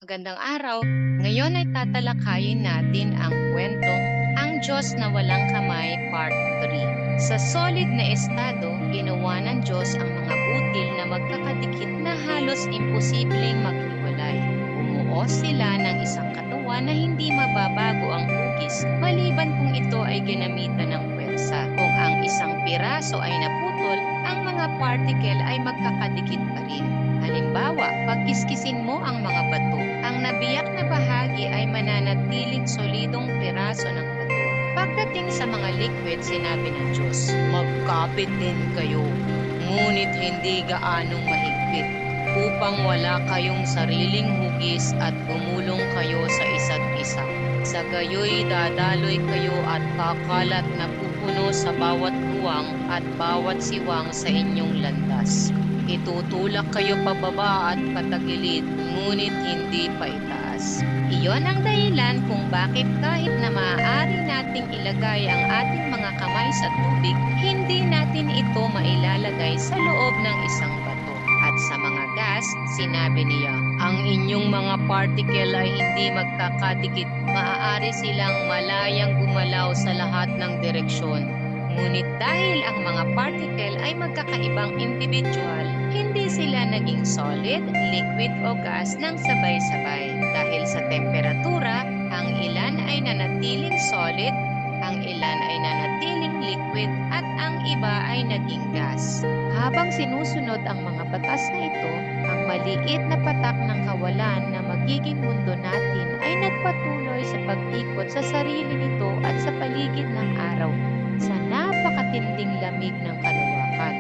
Magandang araw. Ngayon ay tatalakayin natin ang kwentong Ang Diyos na Walang Kamay Part 3. Sa solid na estado, ginawa ng Diyos ang mga butil na magkakadikit na halos imposibleng maghiwalay. Bumuo sila ng isang katawan na hindi mababago ang hugis maliban kung ito ay ginamitan ng pwersa. Kung ang isang piraso ay naputol, ang mga particle ay magkakadikit pa rin. Halimbawa, pagkiskisin mo ang mga bato, ang nabiyak na bahagi ay mananatiling solidong piraso ng bato. Pagdating sa mga liquid, sinabi ng Diyos, magkapit din kayo, ngunit hindi gaanong mahigpit, upang wala kayong sariling hugis at gumulong kayo sa isa't isa. Sa gayoy dadaloy kayo at kakalat na pupuno sa bawat luwang at bawat siwang sa inyong landas. Itutulak kayo pababa at patagilid, ngunit hindi paitaas. Iyon ang dahilan kung bakit kahit na maaari nating ilagay ang ating mga kamay sa tubig, hindi natin ito mailalagay sa loob ng isang bato. At sa mga gas, sinabi niya, ang inyong mga particle ay hindi magkakadikit, maaari silang malayang gumalaw sa lahat ng direksyon. Ngunit dahil ang mga particle ay magkakaibang individual, hindi sila naging solid, liquid o gas ng sabay-sabay. Dahil sa temperatura, ang ilan ay nanatiling solid, ang ilan ay nanatiling liquid at ang iba ay naging gas. Habang sinusunod ang mga batas na ito, ang maliit na patak ng kawalan na magiging mundo natin ay nagpatuloy sa pag-ikot sa sarili nito at sa paligid ng araw sa napakatinding lamig ng kalawakan.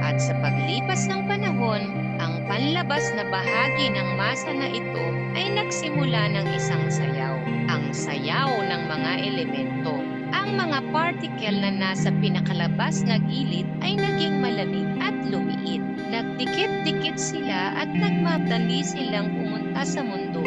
At sa paglipas ng panahon, ang panlabas na bahagi ng masa na ito ay nagsimula ng isang sayaw, ang sayaw ng mga elemento. Ang mga particle na nasa pinakalabas na gilid ay naging malamig at lumiit. Nagdikit-dikit sila at nagmadali silang pumunta sa mundo.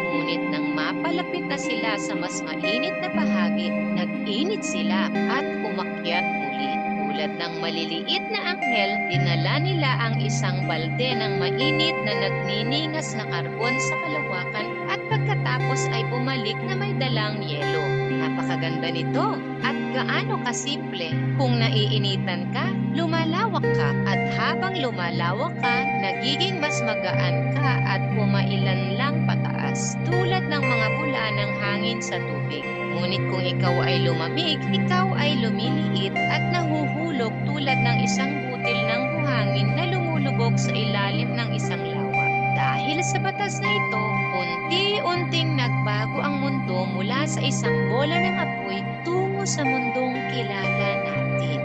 Ngunit nang mapalapit na sila sa mas mainit na bahagi, nag-init sila at umakyat muli. Tulad ng maliliit na anghel, dinala nila ang isang balde ng mainit na nagniningas na karbon sa kalawakan at pagkatapos ay bumalik na may dalang yelo. Napakaganda nito at gaano kasimple. Kung naiinitan ka, lumalawak ka at habang lumalawak ka, nagiging mas magaan ka at pumailan lang pataas tulad ng mga bula ng hangin sa tubig. Ngunit kung ikaw ay lumamig, ikaw ay lumiliit at nahuhulog tulad ng isang butil ng buhangin na lumulubog sa ilalim ng isang lawa. Dahil sa batas na ito, unti-unting nagbago ang mundo mula sa isang bola ng apoy tungo sa mundong kilala natin.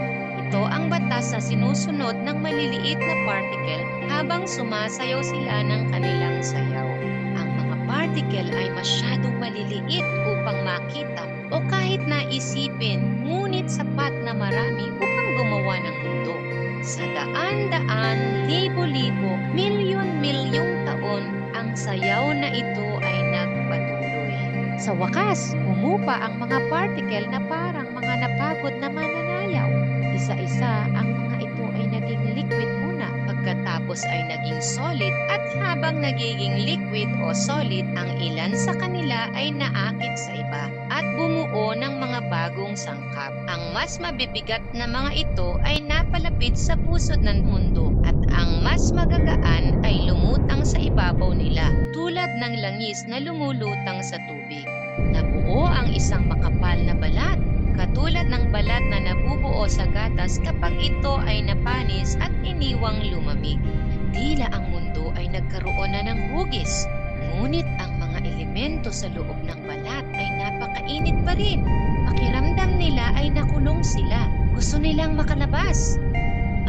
Ito ang batas na sinusunod ng maliliit na particle habang sumasayaw sila ng kanilang sayaw. Ang mga particle ay masyadong maliliit upang makita o kahit naisipin, ngunit sapat na marami upang gumawa ng mundo. Sa daan-daan, libo-libo, milyon-milyong taon, ang sayaw na ito ay nagpatuloy. Sa wakas, humupa ang mga particle na parang mga napagod na mananayaw. Isa-isa, ang mga ito ay naging liquid muna, pagkatapos ay naging solid at habang nagiging liquid o solid, ang ilan sa kanila ay naakit sa iba at bumuo ng mga bagong sangkap. Ang mas mabibigat na mga ito ay napalapit sa pusod ng mundo at ang mas magagaan ay lumutang sa ibabaw nila tulad ng langis na lumulutang sa tubig. Nabuo ang isang makapal na balat, katulad ng balat na nabubuo sa gatas kapag ito ay napanis at iniwang lumamig. Tila ang mundo ay nagkaroon na ng hugis, ngunit ang mga elemento sa loob ng balat ay napakainit pa rin. Pakiramdam nila ay nakulong sila. Gusto nilang makalabas.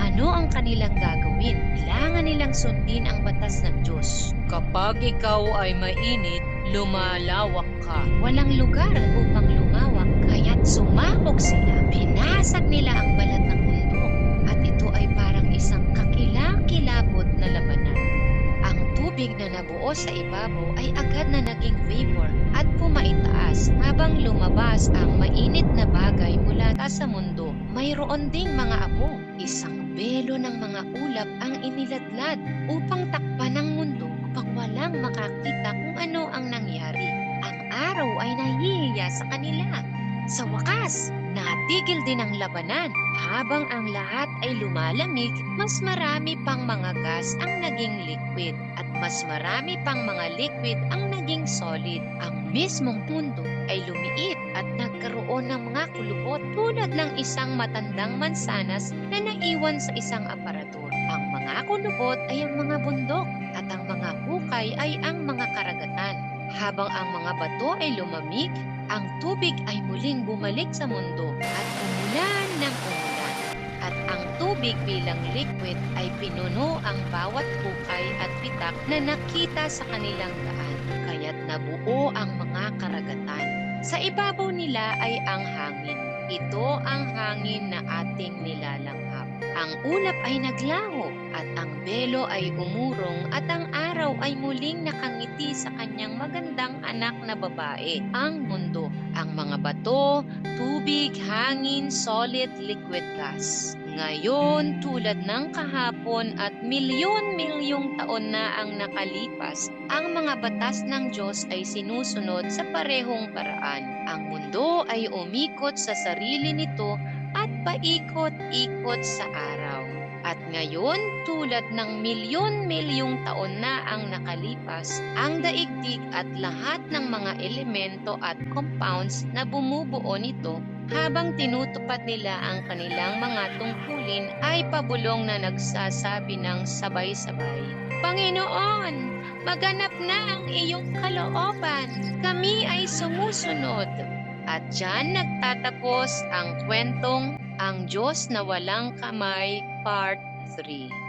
Ano ang kanilang gagawin? Kailangan nilang sundin ang batas ng Diyos. Kapag ikaw ay mainit, lumalawak ka. Walang lugar upang lumawak, kaya't sumakok sila. Binasag nila ang balat ng mundo at ito ay parang isang kakilakilabot na labanan. Ang tubig na nabuo sa ibabaw ay agad na naging vapor at pumaitaas habang lumabas ang mainit na bagay mula sa mundo. Mayroon ding mga amo, isang belo ng mga ulap ang iniladlad upang takpan ng mundo upang walang makakita kung ano Sa wakas, natigil din ang labanan. Habang ang lahat ay lumalamig, mas marami pang mga gas ang naging liquid at mas marami pang mga liquid ang naging solid. Ang mismong mundo ay lumiit at nagkaroon ng mga kulubot tulad ng isang matandang mansanas na naiwan sa isang aparador. Ang mga kulubot ay ang mga bundok at ang mga hukay ay ang mga karagatan. Habang ang mga bato ay lumamig, ang tubig ay muling bumalik sa mundo at umulan ng umulan. At ang tubig bilang liquid ay pinuno ang bawat hukay at pitak na nakita sa kanilang daan. Kaya't nabuo ang mga karagatan. Sa ibabaw nila ay ang hangin. Ito ang hangin na ating nilalanghap. Ang ulap ay naglaho at ang belo ay umurong at ang araw ay muling nakangiti sa kanyang magandang anak na babae, ang mundo. Ang mga bato, tubig, hangin, solid, liquid gas. Ngayon, tulad ng kahapon at milyon-milyong taon na ang nakalipas, ang mga batas ng Diyos ay sinusunod sa parehong paraan. Ang mundo ay umikot sa sarili nito at paikot-ikot sa araw. At ngayon, tulad ng milyon-milyong taon na ang nakalipas, ang daigdig at lahat ng mga elemento at compounds na bumubuo nito habang tinutupad nila ang kanilang mga tungkulin ay pabulong na nagsasabi ng sabay-sabay, Panginoon, maganap na ang iyong kalooban. Kami ay sumusunod. At diyan nagtatapos ang kwentong Ang Diyos na Walang Kamay Part 3.